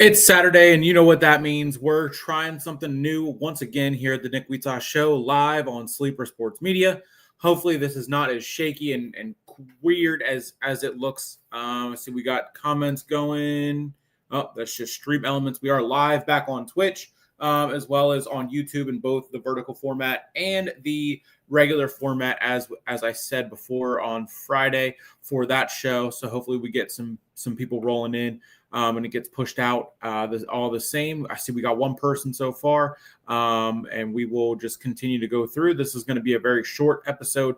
It's Saturday, and you know what that means. We're trying something new once again here at the Nick WEITOISH Show live on Sleeper Sports Media. Hopefully, this is not as shaky and weird as it looks. See, we got comments going. Oh, that's just Stream Elements. We are live back on Twitch, as well as on YouTube in both the vertical format and the regular format, as I said before on Friday for that show. So hopefully, we get some people rolling in. And it gets pushed out all the same. I see we got one person so far, and we will just continue to go through. This is going to be a very short episode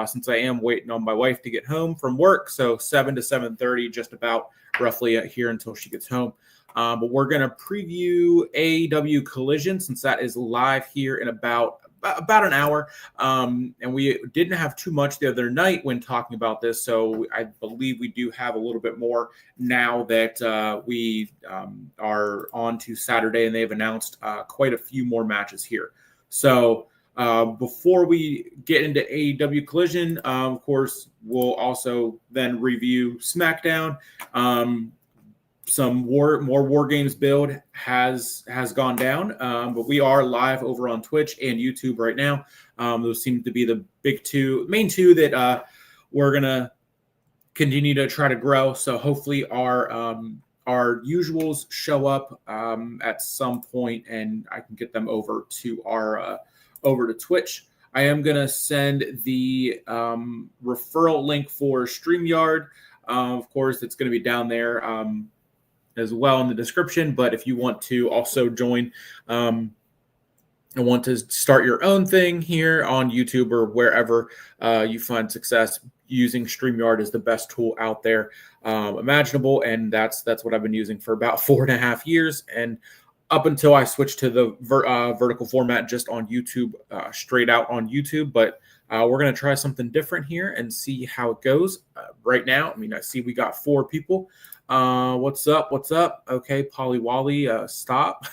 since I am waiting on my wife to get home from work. So 7 to 7:30, just about roughly here until she gets home. But we're going to preview AEW Collision since that is live here in about an hour. And we didn't have too much the other night when talking about this. So I believe we do have a little bit more now that we are on to Saturday, and they've announced quite a few more matches here. So before we get into AEW Collision, of course, we'll also then review SmackDown. Some more War Games build has gone down, but we are live over on Twitch and YouTube right now. Those seem to be the main two that we're gonna continue to try to grow. So hopefully our usuals show up at some point, and I can get them over to Twitch. I am gonna send the referral link for StreamYard. Of course, it's gonna be down there as well in the description. But if you want to also join and want to start your own thing here on YouTube or wherever you find success, using StreamYard is the best tool out there imaginable. And that's what I've been using for about 4.5 years. And up until I switched to the vertical format just on YouTube, straight out on YouTube. But we're going to try something different here and see how it goes. Right now, I see we got 4 people. What's up? Okay, Polly Wally, stop.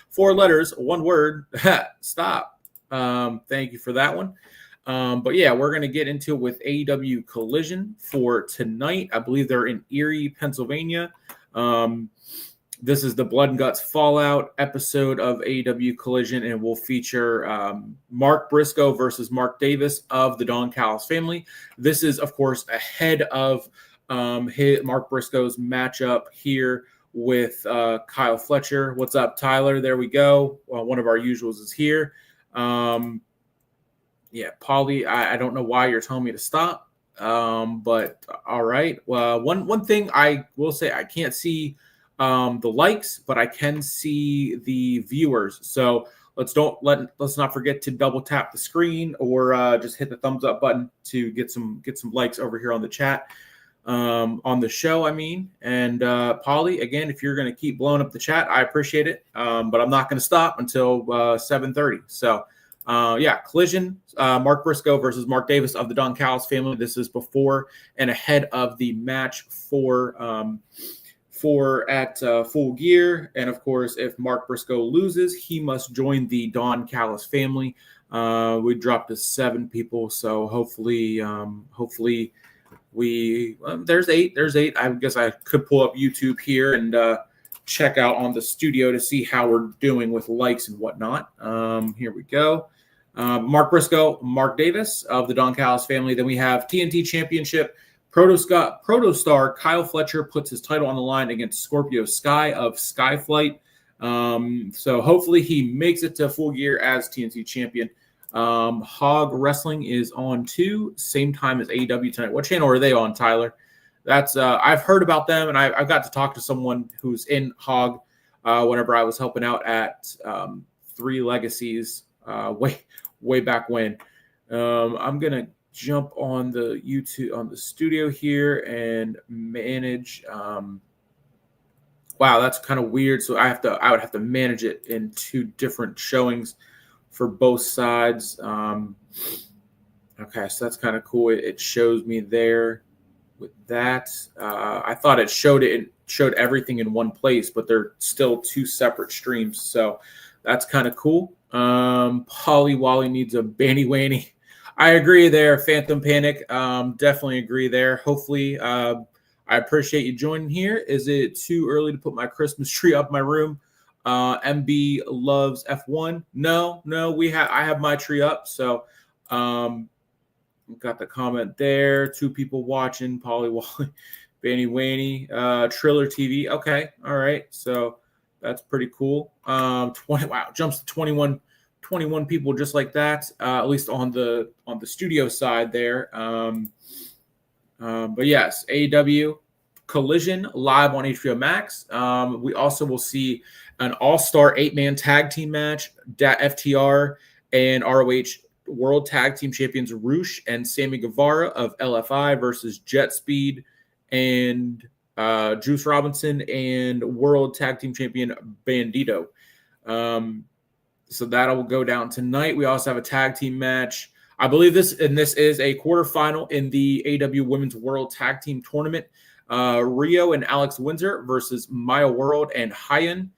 4 letters, 1 word, stop. Thank you for that one. But yeah, we're going to get into it with AEW Collision for tonight. I believe they're in Erie, Pennsylvania. This is the Blood and Guts Fallout episode of AEW Collision, and will feature Mark Briscoe versus Mark Davis of the Don Callis family. This is, of course, ahead of Mark Briscoe's matchup here with Kyle Fletcher. What's up, Tyler? There we go. One of our usuals is here. Yeah, Polly, I don't know why you're telling me to stop, but all right. Well, one thing I will say, I can't see the likes, but I can see the viewers. So let's not forget to double tap the screen or just hit the thumbs up button to get some likes over here on the chat. On the show, and Polly, again, if you're going to keep blowing up the chat, I appreciate it, but I'm not going to stop until 7:30. So yeah, Collision, Mark Briscoe versus Mark Davis of the Don Callis family. This is before and ahead of the match for at Full Gear. And of course, if Mark Briscoe loses, he must join the Don Callis family. We dropped to 7 people, so hopefully there's 8. I guess I could pull up YouTube here and check out on the studio to see how we're doing with likes and whatnot. Here we go. Mark Briscoe, Mark Davis of the Don Callis family. Then we have TNT Championship. Protostar Kyle Fletcher puts his title on the line against Scorpio Sky of Skyflight. So hopefully he makes it to Full Gear as TNT champion. Hog Wrestling is on too, same time as AEW tonight. What channel are they on, Tyler? That's I've heard about them, and I've got to talk to someone who's in Hog whenever I was helping out at 3 Legacies way back when. I'm gonna jump on the YouTube on the studio here and manage. Wow, that's kind of weird. So I would have to manage it in 2 different showings for both sides. Okay, so that's kind of cool. It shows me there with that. I thought it showed everything in one place, but they're still 2 separate streams. So that's kind of cool. Polly Wally needs a Banny Wanny. I agree there. Phantom Panic. Definitely agree there. Hopefully, I I appreciate you joining here. Is it too early to put my Christmas tree up in my room? MB loves F1. No, I have my tree up. So, got the comment there. 2 people watching. Polly Wally, Banny Waney, Triller TV. Okay, all right. So that's pretty cool. 20. Wow, jumps to 21 people just like that. At least on the studio side there. But yes, AEW Collision live on HBO Max. We also will see an all-star 8-man tag team match. FTR and ROH World Tag Team Champions Roosh and Sammy Guevara of LFI versus Jet Speed and Juice Robinson and World Tag Team Champion Bandito. So that'll go down tonight. We also have a tag team match. I believe this is a quarterfinal in the AEW Women's World Tag Team Tournament. Rio and Alex Windsor versus Maya World and Hyen.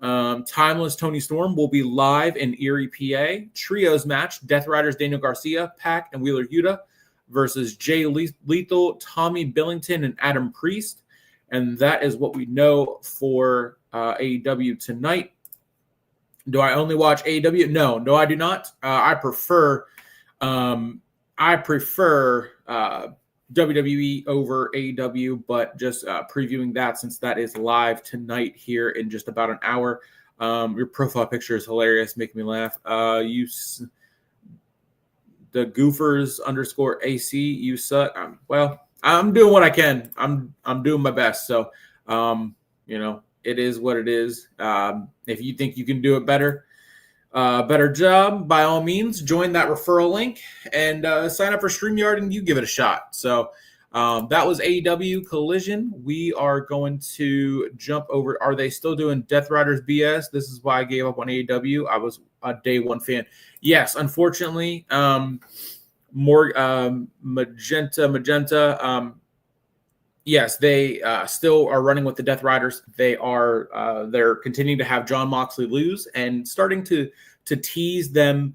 Timeless Tony Storm will be live in Erie, PA. Trios match, Death Riders Daniel Garcia, Pac, and Wheeler Yuta versus Jay Lethal, Tommy Billington, and Adam Priest. And that is what we know for AEW tonight. Do I only watch AEW? No, I do not. I prefer WWE over AEW, but just previewing that since that is live tonight here in just about an hour. Your profile picture is hilarious, making me laugh. The Goofers _ AC, you suck. Well, I'm doing what I can. I'm doing my best. So, it is what it is. If you think you can do it better job, by all means, join that referral link and sign up for StreamYard and you give it a shot. So that was AEW Collision. We are going to jump over. Are they still doing Death Riders BS? This is why I gave up on AEW. I was a day one fan. Yes, unfortunately, Magenta. Yes, they still are running with the Death Riders. They're continuing to have Jon Moxley lose and starting to tease them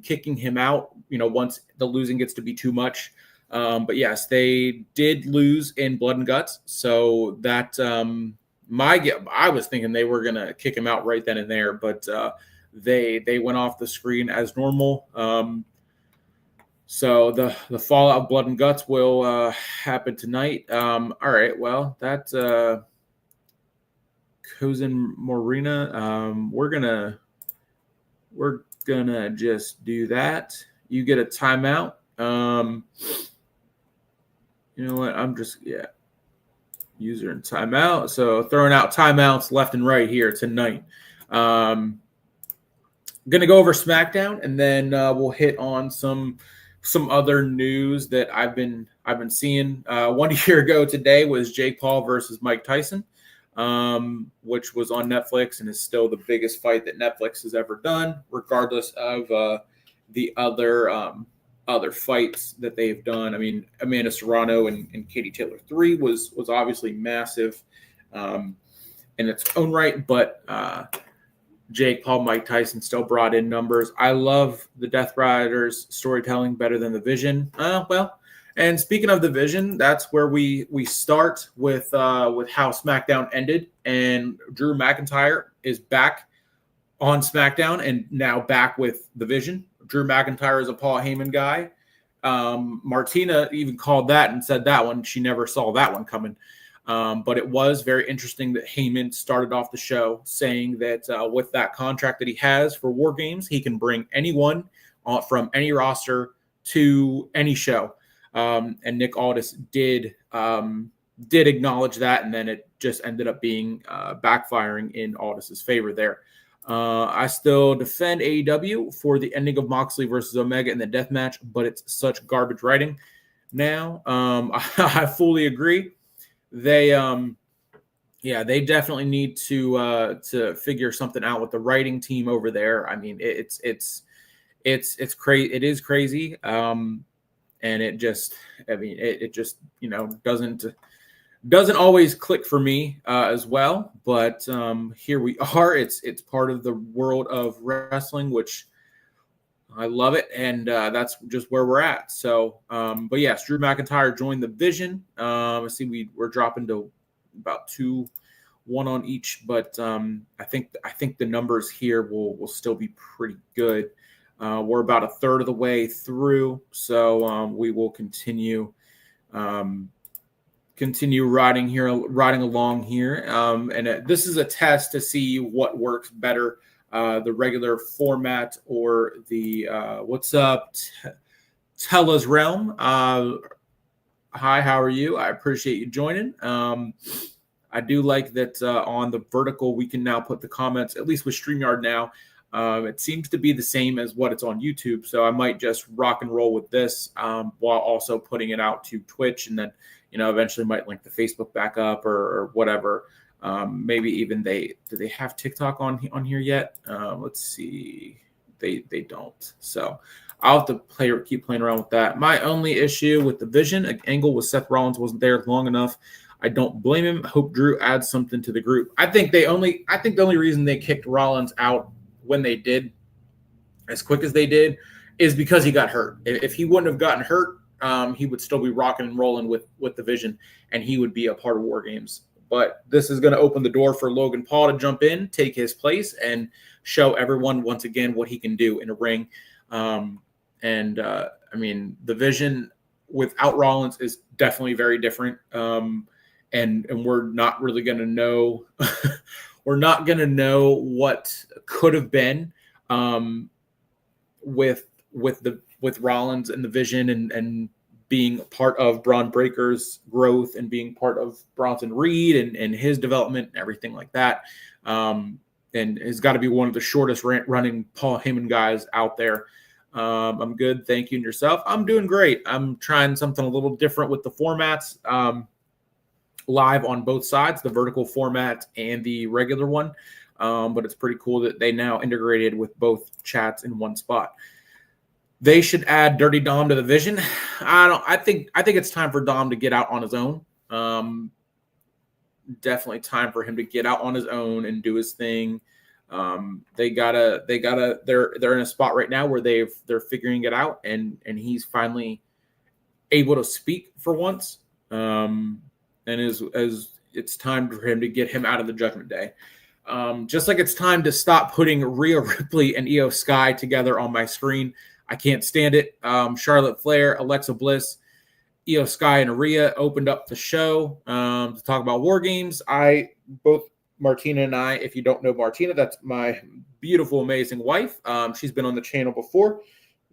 kicking him out, once the losing gets to be too much. But yes, they did lose in Blood and Guts. So that I was thinking they were going to kick him out right then and there, but they went off the screen as normal. So the fallout of Blood and Guts will happen tonight. All right, well, that's Cousin Morena. We're gonna just do that. You get a timeout. You know what? User and timeout. So throwing out timeouts left and right here tonight. Gonna go over SmackDown and then we'll hit on some other news that I've been seeing. 1 year ago today was Jake Paul versus Mike Tyson, which was on Netflix and is still the biggest fight that Netflix has ever done, regardless of the other fights that they've done. I mean, Amanda Serrano and Katie Taylor 3 was obviously massive in its own right, but Jake Paul, Mike Tyson still brought in numbers. I love the Death Riders storytelling better than the Vision. And speaking of the Vision, that's where we start with how SmackDown ended, and Drew McIntyre is back on SmackDown and now back with the Vision. Drew McIntyre is a Paul Heyman guy. Martina even called that and said that one. She never saw that one coming. But it was very interesting that Heyman started off the show saying that with that contract that he has for War Games, he can bring anyone from any roster to any show. And Nick Aldis did acknowledge that, and then it just ended up being backfiring in Aldis's favor there. I still defend AEW for the ending of Moxley versus Omega in the death match, but it's such garbage writing now. I fully agree. They definitely need to figure something out with the writing team over there. I mean, it's crazy. It is crazy. And it just doesn't always click for me as well. But here we are. It's part of the world of wrestling, which I love it, and that's just where we're at. So, but yes, Drew McIntyre joined the Vision. I see we're dropping to about 2-1 on each, but I think the numbers here will still be pretty good. We're about a third of the way through, so we will continue riding along here, and this is a test to see what works better. The regular format or the what's up, Tella's Realm. Hi, how are you? I appreciate you joining. I do like that on the vertical, we can now put the comments, at least with StreamYard now. It seems to be the same as what it's on YouTube. So I might just rock and roll with this while also putting it out to Twitch, and then, eventually might link the Facebook back up or whatever. Maybe even do they have TikTok on here yet? Let's see. They don't. So I'll have to keep playing around with that. My only issue with the Vision angle was Seth Rollins wasn't there long enough. I don't blame him. Hope Drew adds something to the group. I think the only reason they kicked Rollins out when they did, as quick as they did, is because he got hurt. If he wouldn't have gotten hurt, he would still be rocking and rolling with the Vision, and he would be a part of War Games. But this is going to open the door for Logan Paul to jump in, take his place, and show everyone once again what he can do in a ring. I mean, the Vision without Rollins is definitely very different. And we're not really going to know. We're not going to know what could have been with Rollins and the Vision and being part of Braun Breaker's growth and being part of Bronson Reed and his development and everything like that. And has got to be one of the shortest running Paul Heyman guys out there. I'm good. Thank you. And yourself? I'm doing great. I'm trying something a little different with the formats. Live on both sides, the vertical format and the regular one. But it's pretty cool that they now integrated with both chats in one spot. They should add Dirty Dom to the Vision. I think it's time for Dom to get out on his own. Definitely time for him to get out on his own and do his thing. They're in a spot right now where they're figuring it out, and he's finally able to speak for once. And as it's time for him to get him out of the Judgment Day. Just like it's time to stop putting Rhea Ripley and Io Sky together on my screen. I can't stand it. Charlotte Flair, Alexa Bliss, Io Sky, and Rhea opened up the show to talk about War Games. Both Martina and I, if you don't know Martina, that's my beautiful, amazing wife. She's been on the channel before.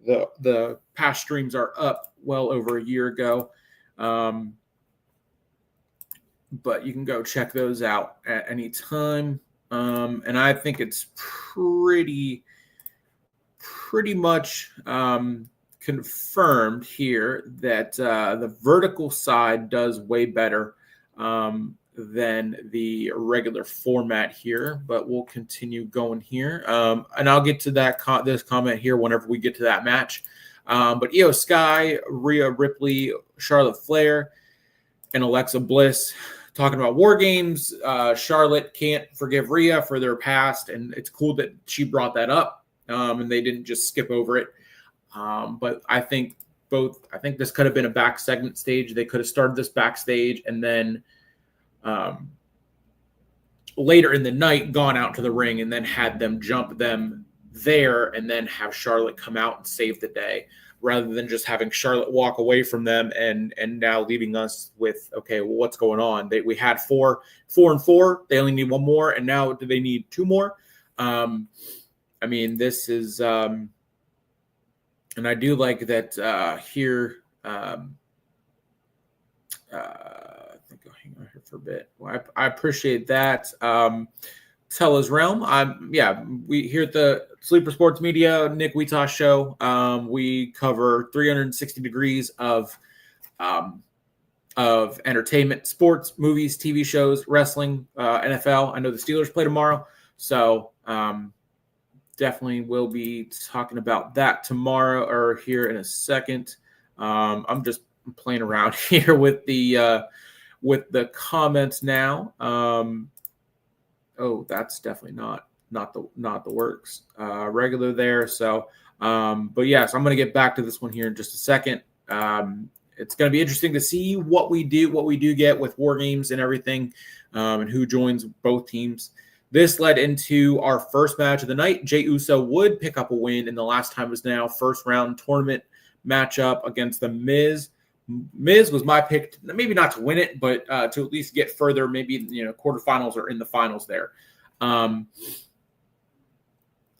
The past streams are up well over a year ago. But you can go check those out at any time. And I think it's pretty much confirmed here that the vertical side does way better than the regular format here. But we'll continue going here. And I'll get to this comment here whenever we get to that match. But Io Sky, Rhea Ripley, Charlotte Flair, and Alexa Bliss talking about War Games. Charlotte can't forgive Rhea for their past, and it's cool that she brought that up, and they didn't just skip over it. But I think this could have been a back segment stage. They could have started this backstage and then later in the night gone out to the ring and then had them jump them there and then have Charlotte come out and save the day, rather than just having Charlotte walk away from them and now leaving us with, okay, well, what's going on? We had 4 and 4. They only need one more, and now do they need 2 more? I mean, this is and I do like that here. I think I'll hang on here for a bit. Well, I appreciate that. Tella's Realm. We here at the Sleeper Sports Media Nick WEITOISH Show. We cover 360 degrees of entertainment, sports, movies, TV shows, wrestling, NFL. I know the Steelers play tomorrow, so definitely will be talking about that tomorrow or here in a second. I'm just playing around here with the comments now. Oh, that's definitely not not the works regular there. So, but yes, I'm going to get back to this one here in just a second. It's going to be interesting to see what we do get with War Games and everything, and who joins both teams. This led into our first match of the night. Jey Uso would pick up a win in the last time was now first round tournament matchup against the Miz. Miz was my pick, maybe not to win it, but to at least get further, maybe quarterfinals or in the finals there.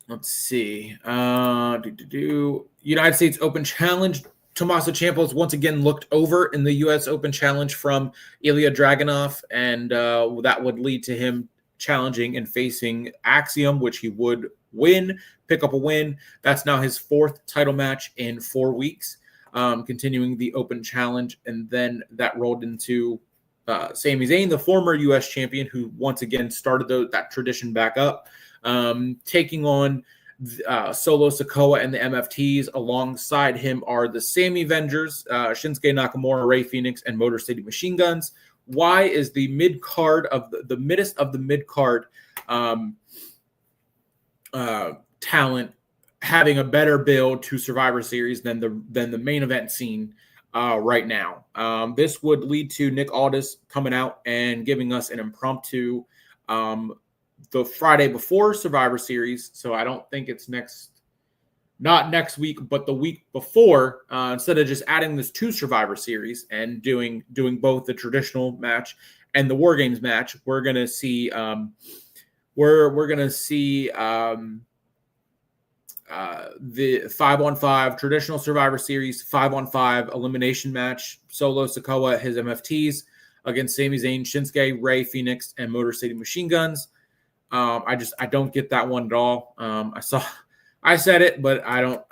Let's see. United States Open Challenge. Tommaso Ciampa once again looked over in the U.S. Open Challenge from Ilya Dragunov, and that would lead to him challenging and facing Axiom, which he would pick up a win. That's now his fourth title match in 4 weeks, continuing the Open Challenge. And then that rolled into Sami Zayn, the former U.S. champion, who once again started that tradition back up, taking on Solo Sikoa and the MFTs. Alongside him are the Sammy Avengers, Shinsuke Nakamura, Rey Fenix, and Motor City Machine Guns. Why is the mid card of the middest of the mid card talent having a better build to Survivor Series than the main event scene right now? This would lead to Nick Aldis coming out and giving us an impromptu the Friday before Survivor Series. So I don't think it's not next week, but the week before, instead of just adding this to Survivor Series and doing both the traditional match and the War Games match, we're gonna see the 5-on-5 traditional Survivor Series 5-on-5 elimination match. Solo Sikoa, his MFTs against Sami Zayn, Shinsuke, Rey Fenix, and Motor City Machine Guns. I don't get that one at all. I said it, but I don't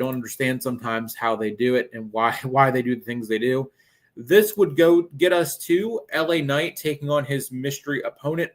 understand sometimes how they do it and why they do the things they do. This would go get us to LA Knight taking on his mystery opponent.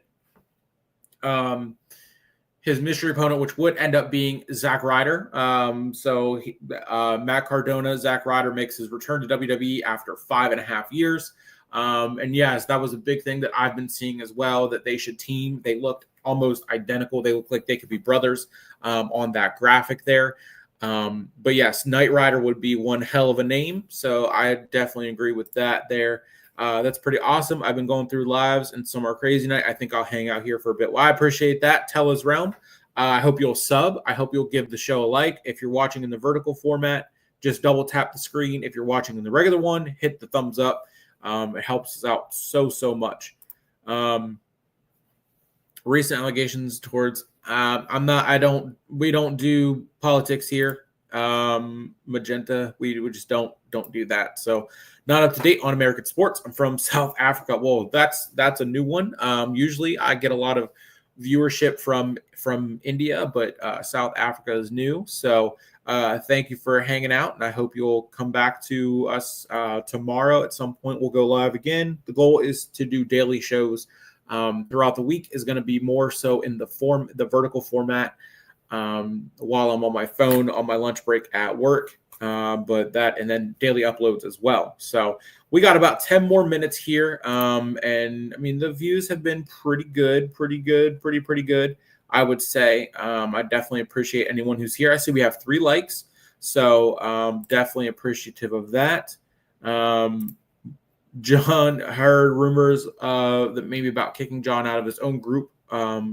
Which would end up being Zack Ryder. Matt Cardona, Zack Ryder makes his return to WWE after 5.5 years. And yes, that was a big thing that I've been seeing as well, that they should team. They looked almost identical. They look like they could be brothers on that graphic there. But yes, Knight Rider would be one hell of a name. So I definitely agree with that there. That's pretty awesome. I've been going through lives and some are crazy night. I think I'll hang out here for a bit. Well, I appreciate that. Tella's Realm. I hope you'll sub. I hope you'll give the show a like. If you're watching in the vertical format, just double tap the screen. If you're watching in the regular one, hit the thumbs up. It helps us out so much. Recent allegations towards we don't do politics here. Magenta, we just don't do that. So not up to date on American sports. I'm from South Africa. Whoa, that's a new one. Usually I get a lot of viewership from India, but South Africa is new. So thank you for hanging out, and I hope you'll come back to us tomorrow. At some point, we'll go live again. The goal is to do daily shows throughout the week. Is going to be more so in the vertical format while I'm on my phone on my lunch break at work. But that, and then daily uploads as well. So we got about 10 more minutes here. And I mean, the views have been pretty good, I would say. I definitely appreciate anyone who's here. I see we have 3 likes. So definitely appreciative of that. John heard rumors that maybe about kicking John out of his own group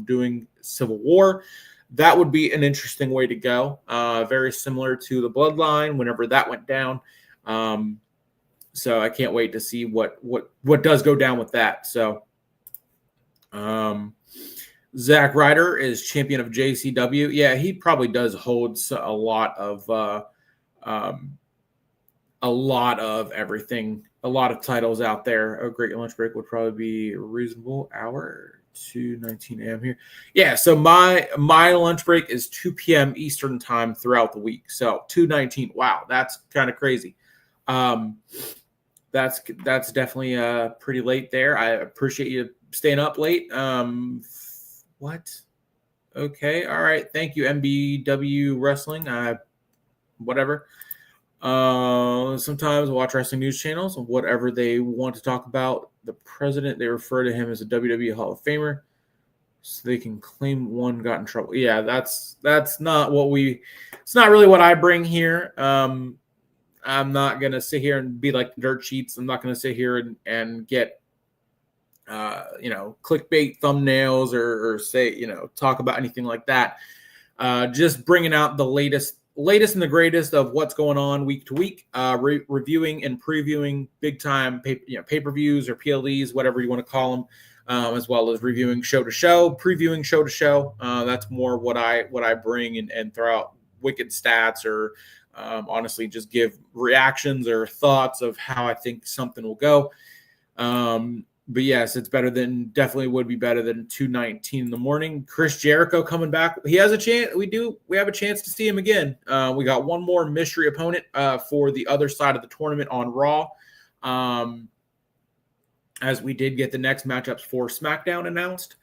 doing Civil War. That would be an interesting way to go. Very similar to the Bloodline whenever that went down. So I can't wait to see what does go down with that. So Zack Ryder is champion of JCW. Yeah, he probably does hold a lot of everything, a lot of titles out there. A great lunch break would probably be a reasonable hour. 2:19 a.m. here. Yeah, so my lunch break is 2 p.m. Eastern time throughout the week. So 2:19. Wow, that's kind of crazy. That's definitely pretty late there. I appreciate you staying up late. What? Okay, all right. Thank you, MBW Wrestling. Whatever. Sometimes I watch wrestling news channels and whatever they want to talk about. The president, they refer to him as a WWE Hall of Famer. so they can claim one got in trouble. Yeah, that's not what we. It's not really what I bring here. I'm not gonna sit here and be like the dirt sheets. I'm not gonna sit here and get clickbait thumbnails or say talk about anything like that. Just bringing out the latest and the greatest of what's going on week to week, reviewing and previewing big time pay-per-views or PLEs, whatever you want to call them, as well as reviewing show to show, previewing show to show. That's more what I bring and throw out wicked stats or honestly just give reactions or thoughts of how I think something will go. But yes, it's definitely would be better than 2:19 in the morning. Chris Jericho coming back. He has a chance. We have a chance to see him again. We got one more mystery opponent for the other side of the tournament on Raw. As we did get the next matchups for SmackDown announced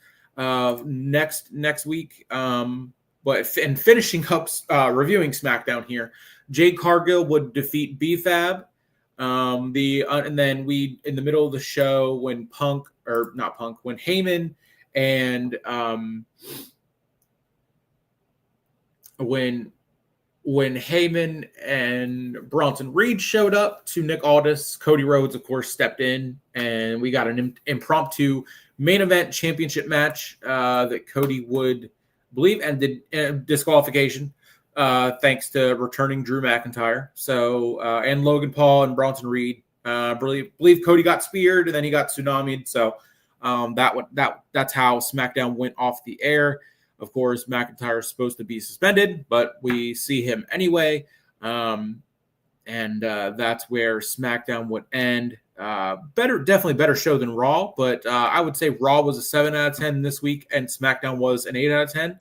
next week. But finishing up reviewing SmackDown here, Jade Cargill would defeat B-Fab. And then we in the middle of the show when when Heyman and when Heyman and Bronson Reed showed up to Nick Aldis, Cody Rhodes of course stepped in, and we got an impromptu main event championship match that Cody would believe ended disqualification. Thanks to returning Drew McIntyre. So and Logan Paul and Bronson Reed. Believe Cody got speared and then he got tsunami'd. So that's how SmackDown went off the air. Of course, McIntyre is supposed to be suspended, but we see him anyway. And that's where SmackDown would end. Definitely better show than Raw, but I would say Raw was a 7 out of 10 this week, and SmackDown was an 8 out of 10.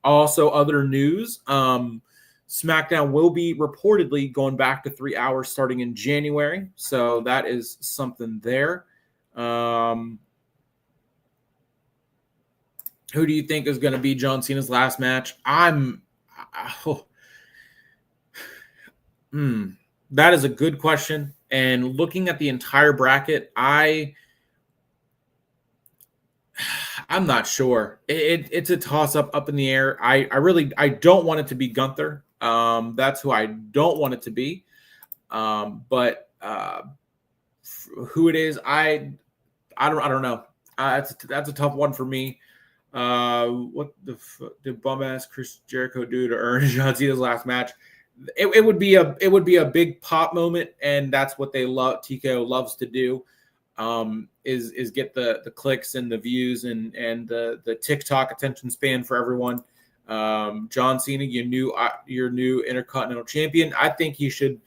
Also, other news, SmackDown will be reportedly going back to 3 hours starting in January. So that is something there. Who do you think is going to be John Cena's last match? That is a good question. And looking at the entire bracket, I'm not sure. It's a toss up in the air. I don't want it to be Gunther. That's who I don't want it to be. But who it is, I don't know. That's a tough one for me. What did bum ass Chris Jericho do to earn John Cena's last match? It would be a big pop moment, and that's what they love. TKO loves to do. Is get the clicks and the views and the TikTok attention span for everyone. John Cena, your new Intercontinental Champion. I think he should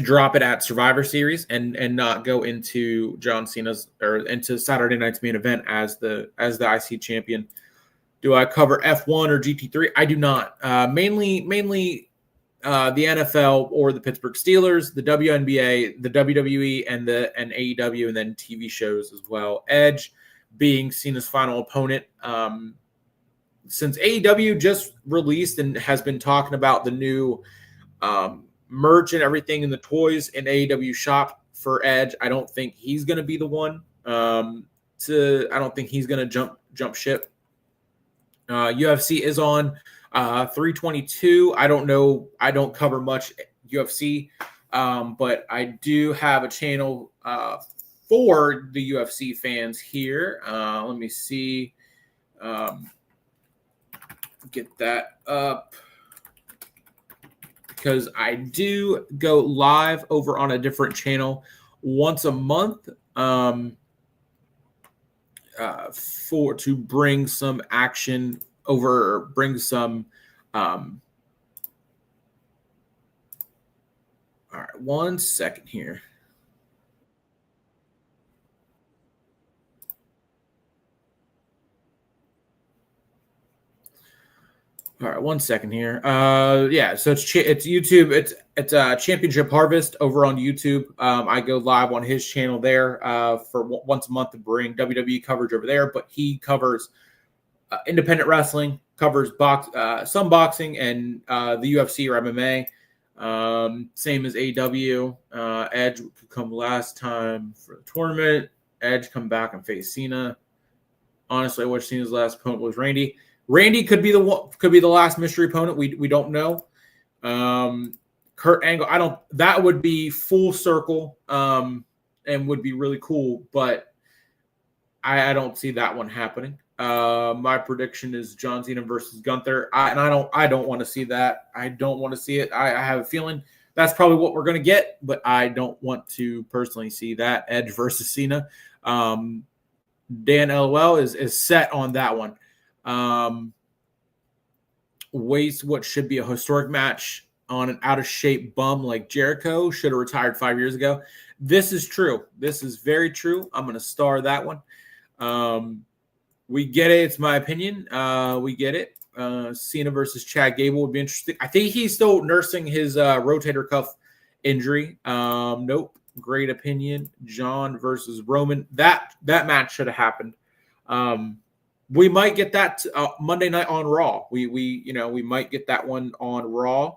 drop it at Survivor Series and not go into John Cena's or into Saturday night's main event as the IC champion. Do I cover F1 or GT3? I do not. Mainly the NFL or the Pittsburgh Steelers, the WNBA, the WWE, and AEW, and then TV shows as well. Edge being Cena's final opponent. Since AEW just released and has been talking about the new merch and everything in the toys in AEW shop for Edge, I don't think he's going to be the one. I don't think he's going to jump ship. UFC is on 322. I don't know. I don't cover much UFC, but I do have a channel for the UFC fans here. Let me see. Get that up because I do go live over on a different channel once a month to bring some action over, bring some all right, 1 second here. All right, 1 second here. Yeah, so it's YouTube. It's Championship Harvest over on YouTube. I go live on his channel there for once a month to bring WWE coverage over there. But he covers independent wrestling, covers some boxing, and the UFC or MMA. Same as AEW. Edge could come last time for the tournament. Edge come back and face Cena. Honestly, I wish Cena's last opponent was Randy. Randy could be the last mystery opponent. We don't know. Kurt Angle, that would be full circle and would be really cool, but I don't see that one happening. My prediction is John Cena versus Gunther. I don't want to see that. I don't want to see it. I have a feeling that's probably what we're going to get, but I don't want to personally see that. Edge versus Cena. Dan LOL is set on that one. Waste what should be a historic match on an out-of-shape bum like Jericho. Should have retired 5 years ago. This is true. This is very true. I'm going to star that one. We get it. It's my opinion. We get it. Cena versus Chad Gable would be interesting. I think he's still nursing his rotator cuff injury. Nope. Great opinion. John versus Roman. That match should have happened. We might get that Monday night on Raw. We might get that one on Raw.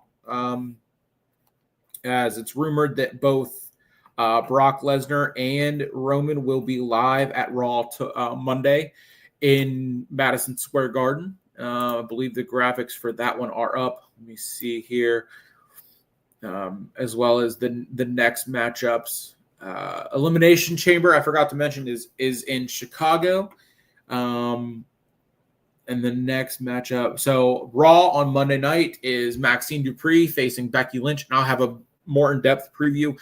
As it's rumored that both Brock Lesnar and Roman will be live at Raw Monday in Madison Square Garden. I believe the graphics for that one are up. Let me see here. As well as the next matchups. Elimination Chamber, I forgot to mention, is in Chicago. And the next matchup. So Raw on Monday night is Maxine Dupree facing Becky Lynch. And I'll have a more in-depth preview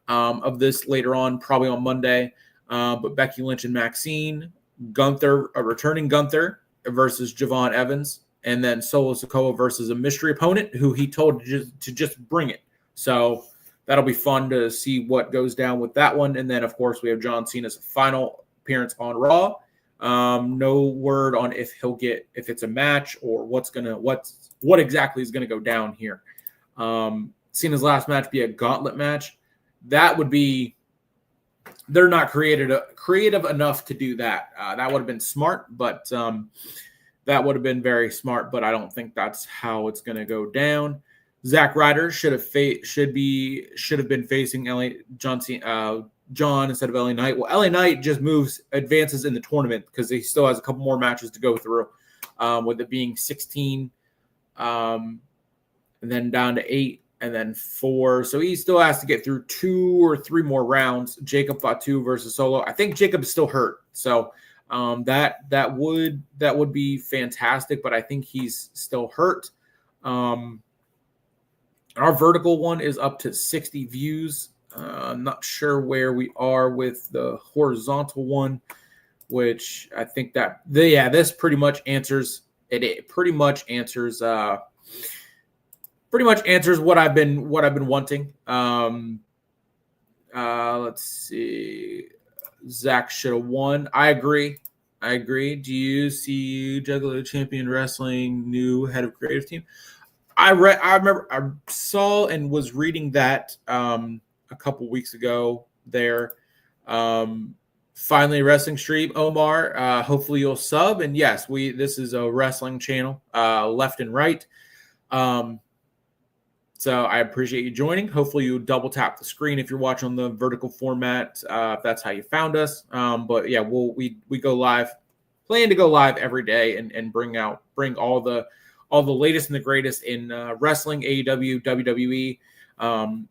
of this later on, probably on Monday. But Becky Lynch and Maxine, Gunther, a returning Gunther versus Javon Evans, and then Solo Sikoa versus a mystery opponent who he told to just bring it. So that'll be fun to see what goes down with that one. And then, of course, we have John Cena's final appearance on Raw. No word on if it's a match or what exactly is gonna go down here. Cena's last match be a gauntlet match. That would be. They're not creative enough to do that. That would have been smart, but that would have been very smart. But I don't think that's how it's going to go down. Zack Ryder should have been facing John instead of LA Knight. Well, LA Knight just advances in the tournament because he still has a couple more matches to go through, with it being 16, and then down to 8. And then 4. So he still has to get through 2 or 3 more rounds. Jacob Fatu versus Solo. I think Jacob is still hurt. So that would be fantastic, but I think he's still hurt. Our vertical one is up to 60 views. I'm not sure where we are with the horizontal one, which I think this pretty much answers it. It pretty much answers what I've been wanting. Let's see. Zach should have won. I agree. Do you see Juggalo Champion Wrestling new head of creative team? I remember I saw and was reading that a couple weeks ago there. Finally wrestling stream, Omar. Hopefully you'll sub. And yes, this is a wrestling channel, left and right. So I appreciate you joining. Hopefully you double tap the screen if you're watching on the vertical format, if that's how you found us. But yeah, we go live, plan to go live every day and bring all the latest and the greatest in wrestling, AEW, WWE,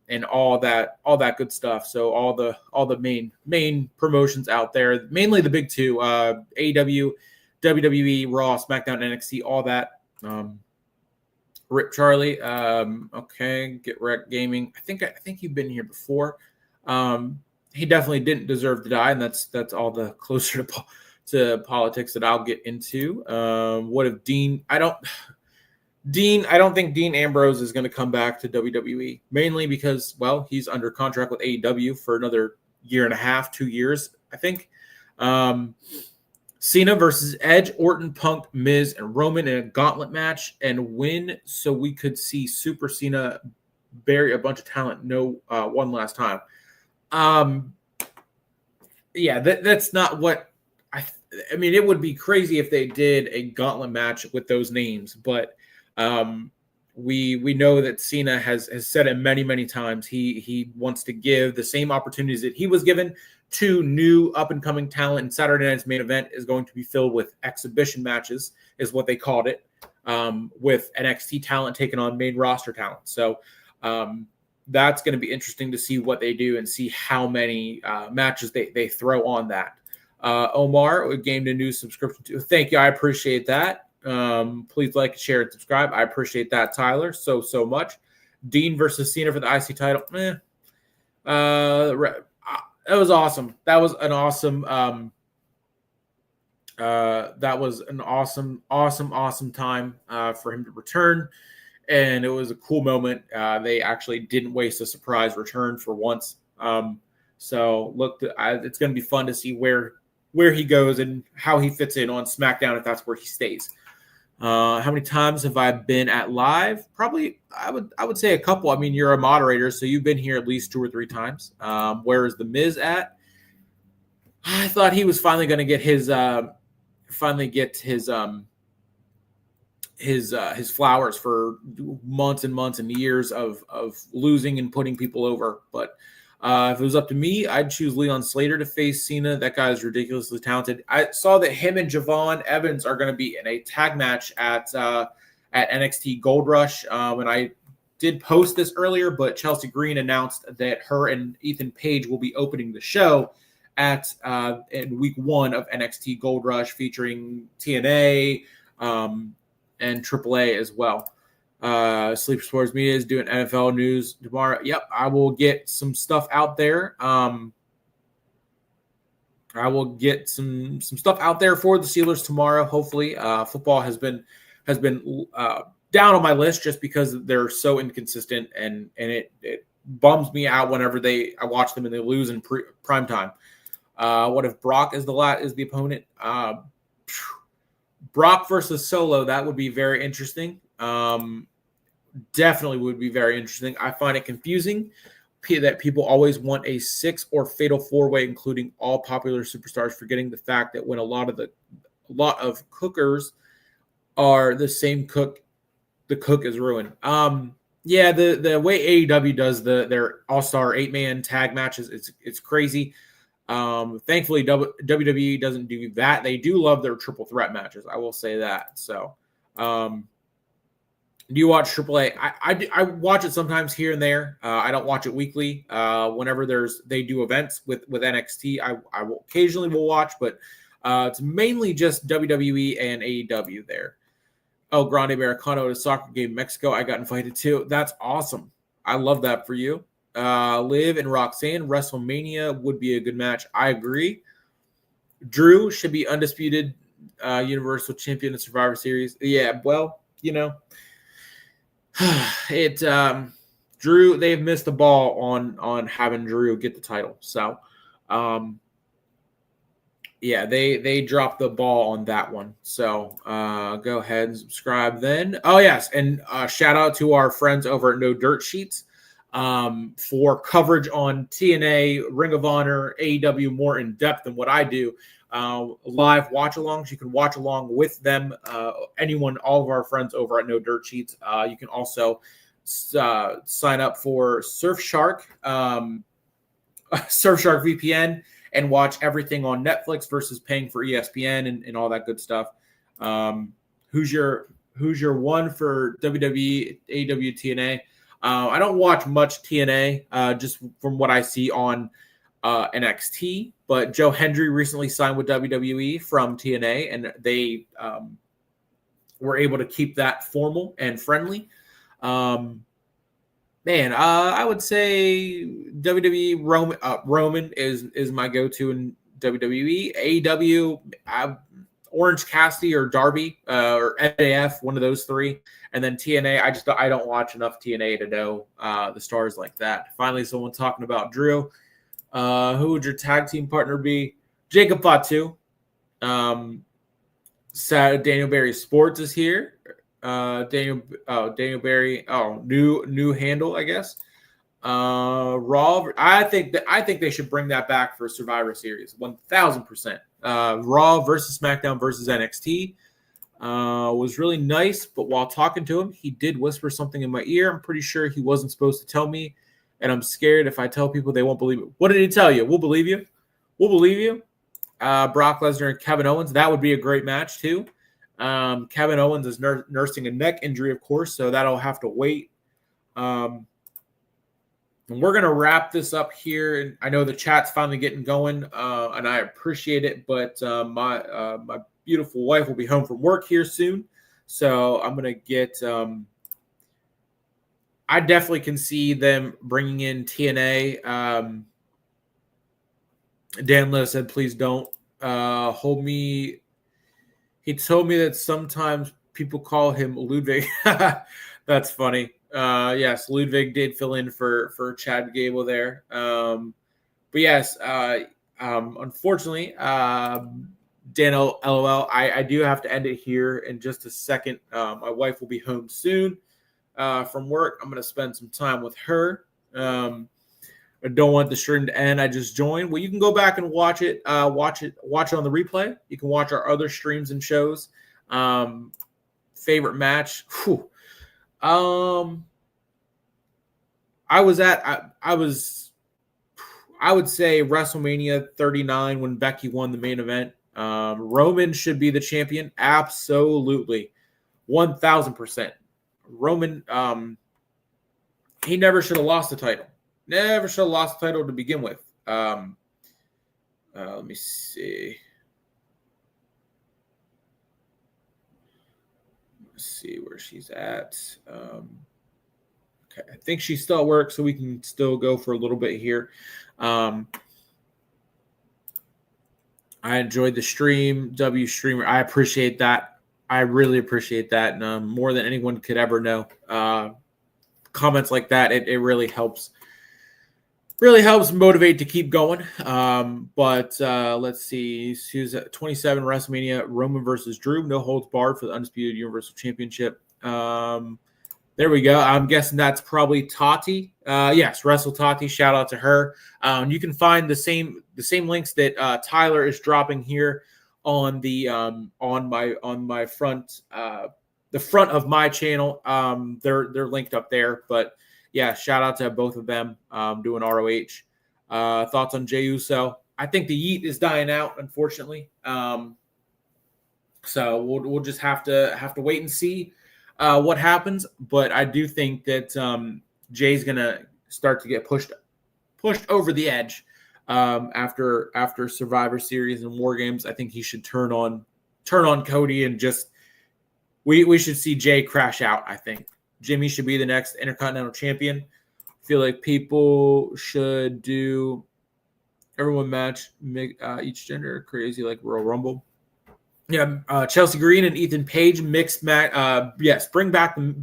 and all that good stuff. So all the main promotions out there, mainly the big two, AEW, WWE, Raw, SmackDown, NXT, all that. Rip Charlie. Okay. Get Wrecked Gaming. I think you've been here before. He definitely didn't deserve to die, and that's all the closer to politics that I'll get into. What if Dean? I don't think Dean Ambrose is going to come back to WWE, mainly because, well, he's under contract with AEW for another 1.5 2 years, I think. Cena versus Edge, Orton, Punk, Miz, and Roman in a gauntlet match and win, so we could see Super Cena bury a bunch of talent one last time. Yeah, that's not what I mean. It would be crazy if they did a gauntlet match with those names, but we know that Cena has said it many times. He wants to give the same opportunities that he was given two new up-and-coming talent, and Saturday night's main event is going to be filled with exhibition matches, is what they called it, with NXT talent taking on main roster talent. So that's going to be interesting to see what they do and see how many matches they throw on that. Omar gained a new subscription too. Thank you. I appreciate that. Please like, share, and subscribe. I appreciate that, Tyler, so much. Dean versus Cena for the IC title. That was awesome. That was an awesome awesome time for him to return. And it was a cool moment. They actually didn't waste a surprise return for once. So look, it's going to be fun to see where he goes and how he fits in on SmackDown if that's where he stays. How many times have I been at live? Probably, I would say a couple. I mean, you're a moderator, so you've been here at least 2 or 3 times. Where is the Miz at? I thought he was finally going to get his flowers for months and months and years of losing and putting people over. But if it was up to me, I'd choose Leon Slater to face Cena. That guy is ridiculously talented. I saw that him and Javon Evans are going to be in a tag match at NXT Gold Rush. And I did post this earlier, but Chelsea Green announced that her and Ethan Page will be opening the show in week 1 of NXT Gold Rush, featuring TNA and AAA as well. Sleep Sports Media is doing NFL news tomorrow. Yep, I will get some stuff out there. I will get some stuff out there for the Steelers tomorrow. Hopefully, football has been down on my list just because they're so inconsistent, and it bums me out whenever I watch them and they lose in prime time. What if Brock is the opponent? Brock versus Solo, that would be very interesting. Definitely would be very interesting. I find it confusing that people always want a 6 or fatal 4-way, including all popular superstars, forgetting the fact that when a lot of cookers are the same cook, the cook is ruined. Yeah, the way AEW does their all-star 8-man tag matches, it's crazy. Thankfully, WWE doesn't do that. They do love their triple threat matches. I will say that. So, do you watch AAA? I watch it sometimes here and there. I don't watch it weekly. Whenever they do events with NXT, I will occasionally watch, but it's mainly just WWE and AEW there. Oh, Grande Americano at a soccer game in Mexico. I got invited to. That's awesome. I love that for you. Liv and Roxanne, WrestleMania would be a good match. I agree. Drew should be undisputed Universal Champion in Survivor Series. Yeah, well, Drew, they've missed the ball on having Drew get the title. So, yeah, they dropped the ball on that one. So, go ahead and subscribe then. Oh, yes, and shout out to our friends over at No Dirt Sheets for coverage on TNA, Ring of Honor, AEW more in depth than what I do. Live watch-alongs. You can watch along with them. All of our friends over at No Dirt Sheets. You can also sign up for Surfshark VPN and watch everything on Netflix versus paying for ESPN and all that good stuff. Who's your one for WWE, AEW, TNA? I don't watch much TNA, just from what I see on NXT, but Joe Hendry recently signed with WWE from TNA, and they were able to keep that formal and friendly. I would say WWE Roman is my go-to in WWE. AEW, Orange Cassidy or Darby or NAF, one of those 3. And then TNA, I don't watch enough TNA to know the stars like that. Finally, someone talking about Drew. Who would your tag team partner be? Jacob Fatu. Daniel Barry Sports is here. Daniel Barry. Oh, new handle, I guess. Raw. I think they should bring that back for Survivor Series. 1,000%. Raw versus SmackDown versus NXT was really nice, but while talking to him, he did whisper something in my ear. I'm pretty sure he wasn't supposed to tell me, and I'm scared if I tell people they won't believe it. What did he tell you? We'll believe you. We'll believe you. Brock Lesnar and Kevin Owens. That would be a great match too. Kevin Owens is nursing a neck injury, of course, so that'll have to wait. And we're going to wrap this up here. I know the chat's finally getting going, and I appreciate it, but my beautiful wife will be home from work here soon, so I'm going to get I definitely can see them bringing in TNA. Dan Lewis said, please don't hold me. He told me that sometimes people call him Ludwig. That's funny. Yes, Ludwig did fill in for Chad Gable there. But yes, unfortunately, Dan LOL, I do have to end it here in just a second. My wife will be home soon from work. I'm going to spend some time with her. I don't want the stream to end. I just joined. Well, you can go back and watch it. Watch it on the replay. You can watch our other streams and shows. Favorite match. Whew. I would say WrestleMania 39 when Becky won the main event. Roman should be the champion. Absolutely. 1000%. Roman, he never should have lost the title. Never should have lost the title to begin with. Let me see. Let's see where she's at. Okay, I think she's still at work, so we can still go for a little bit here. I enjoyed the stream, W Streamer. I appreciate that. I really appreciate that, and more than anyone could ever know. Comments like that, it really helps. Really helps motivate to keep going. But let's see. Who's at 27 WrestleMania? Roman versus Drew. No holds barred for the Undisputed Universal Championship. There we go. I'm guessing that's probably Tati. Yes, Wrestle Tati. Shout out to her. You can find the same links that Tyler is dropping here on the on my front the front of my channel. They're linked up there, but. Yeah, shout out to both of them doing ROH. Thoughts on Jey Uso? I think the Yeet is dying out, unfortunately. So we'll just have to wait and see what happens. But I do think that Jay's gonna start to get pushed over the edge after Survivor Series and War Games. I think he should turn on Cody and just we should see Jay crash out. I think. Jimmy should be the next Intercontinental Champion. I feel like people should do everyone match each gender crazy like Royal Rumble. Yeah, Chelsea Green and Ethan Page mixed match. Yes, bring back the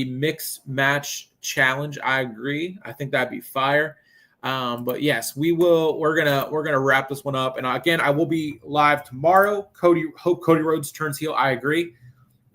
mixed match challenge. I agree. I think that'd be fire. But yes, we're gonna wrap this one up. And again, I will be live tomorrow. Hope Cody Rhodes turns heel. I agree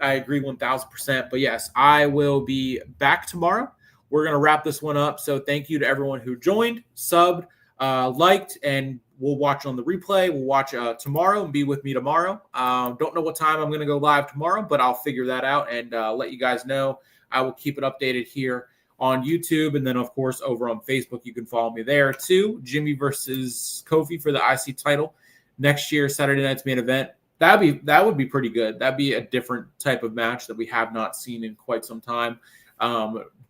1000%. But yes, I will be back tomorrow. We're going to wrap this one up. So thank you to everyone who joined, subbed, liked, and we'll watch on the replay. We'll watch tomorrow and be with me tomorrow. Don't know what time I'm going to go live tomorrow, but I'll figure that out and let you guys know. I will keep it updated here on YouTube. And then, of course, over on Facebook, you can follow me there too. Jimmy versus Kofi for the IC title next year, Saturday night's main event. That would be pretty good. That'd be a different type of match that we have not seen in quite some time.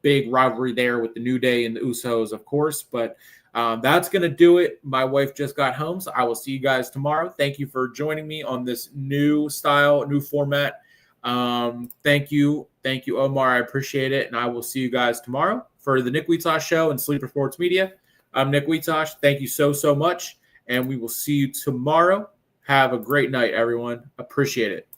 Big rivalry there with the New Day and the Usos, of course. But that's going to do it. My wife just got home, so I will see you guys tomorrow. Thank you for joining me on this new style, new format. Thank you, Omar. I appreciate it. And I will see you guys tomorrow for the Nick WEITOISH Show and Sleeper Sports Media. I'm Nick WEITOISH. Thank you so much. And we will see you tomorrow. Have a great night, everyone. Appreciate it.